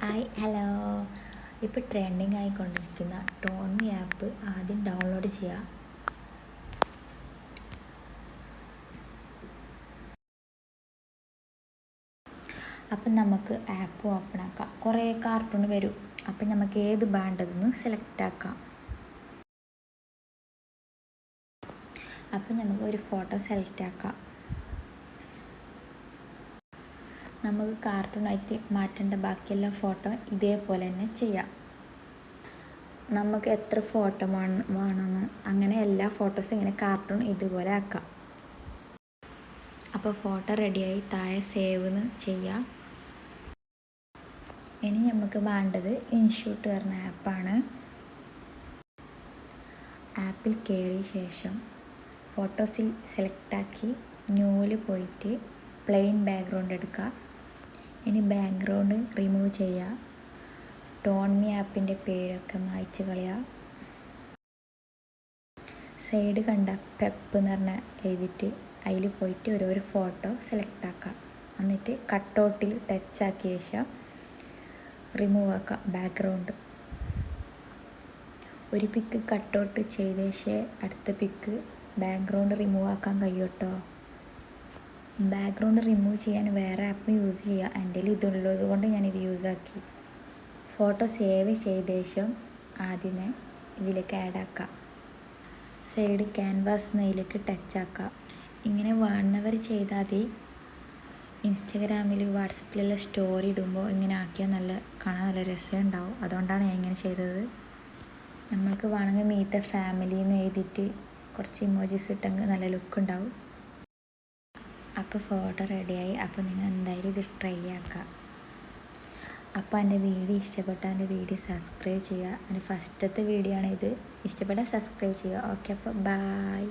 Hi hello. ഇപ്പോൾ trending ആയിക്കൊണ്ടിരിക്കുന്ന ടോൺമി app ആദ്യം download ചെയ്യുക. അപ്പം നമുക്ക് ആപ്പ് ഓപ്പൺ ആക്കാം. കുറേ കാർട്ടൂൺ വരും. അപ്പം നമുക്ക് ഏത് വേണ്ടതെന്ന് സെലക്ട് ആക്കാം. അപ്പം നമുക്ക് ഒരു ഫോട്ടോ സെലക്ട് ആക്കാം. നമുക്ക് കാർട്ടൂണായിട്ട് മാറ്റേണ്ട ബാക്കിയെല്ലാം ഫോട്ടോ ഇതേപോലെ തന്നെ ചെയ്യാം. നമുക്ക് എത്ര ഫോട്ടോ വേണമെന്ന് അങ്ങനെ എല്ലാ ഫോട്ടോസും ഇങ്ങനെ കാർട്ടൂൺ ഇതുപോലെ ആക്കാം. അപ്പോൾ ഫോട്ടോ റെഡിയായി താഴെ സേവ് എന്ന് ചെയ്യാം. ഇനി നമുക്ക് വേണ്ടത് ഇൻഷൂട്ട് പറഞ്ഞ ആപ്പാണ്. ആപ്പിൽ കയറിയ ശേഷം ഫോട്ടോസിൽ സെലക്റ്റാക്കി ന്യൂവിൽ പോയിട്ട് പ്ലെയിൻ ബാക്ക്ഗ്രൗണ്ട് എടുക്കുക. ഇനി ബാക്ക്ഗ്രൗണ്ട് റിമൂവ് ചെയ്യുക. ടോൺമി ആപ്പിൻ്റെ പേരൊക്കെ മായ്ച്ച് കളയുക. സൈഡ് കണ്ട പെപ്പ് എന്ന് പറഞ്ഞ എഴുതിയിട്ട് അതിൽ പോയിട്ട് ഓരോരോ ഫോട്ടോ സെലക്ട് ആക്കുക. എന്നിട്ട് കട്ടൗട്ടിൽ ടച്ച് ആക്കിയ ശേഷം റിമൂവ് ആക്കുക ബാക്ക്ഗ്രൗണ്ട്. ഒരു പിക്ക് കട്ടൗട്ട് ചെയ്ത ശേഷം അടുത്ത പിക്ക് ബാക്ക്ഗ്രൗണ്ട് റിമൂവ് ആക്കാൻ കഴിയും കേട്ടോ. ബാക്ക്ഗ്രൗണ്ട് റിമൂവ് ചെയ്യാൻ വേറെ ആപ്പ് യൂസ് ചെയ്യുക. എൻ്റെ ഇതുള്ളത് കൊണ്ട് ഞാനിത് യൂസാക്കി. ഫോട്ടോ സേവ് ചെയ്ത ശേഷം ആദ്യമേ ഇതിലേക്ക് ആഡ് ആക്കാം. സൈഡ് ക്യാൻവാസ് എന്നതിലേക്ക് ടച്ച് ആക്കാം. ഇങ്ങനെ വേണ്ടവർ ചെയ്താൽ മതി. ഇൻസ്റ്റഗ്രാമിൽ വാട്സപ്പിലെല്ലാം സ്റ്റോറി ഇടുമ്പോൾ ഇങ്ങനെ ആക്കിയാൽ കാണാൻ നല്ല രസം ഉണ്ടാവും. അതുകൊണ്ടാണ് ഞാൻ ഇങ്ങനെ ചെയ്തത്. നമ്മൾക്ക് വേണമെങ്കിൽ മീറ്റ് ഫാമിലി എന്ന് എഴുതിയിട്ട് കുറച്ച് ഇമോജീസ് ഇട്ടെങ്കിൽ നല്ല ലുക്ക് ഉണ്ടാവും. അപ്പോൾ ഫോട്ടോ റെഡിയായി. അപ്പോൾ നിങ്ങൾ എന്തായാലും ഇത് ട്രൈ ആക്കുക. അപ്പോൾ എൻ്റെ വീഡിയോ ഇഷ്ടപ്പെട്ടാൽ എൻ്റെ വീഡിയോ സബ്സ്ക്രൈബ് ചെയ്യുക. എൻ്റെ ഫസ്റ്റത്തെ വീഡിയോ ആണ് ഇത്. ഇഷ്ടപ്പെട്ടാൽ സബ്സ്ക്രൈബ് ചെയ്യുക. ഓക്കെ, അപ്പോൾ ബൈ.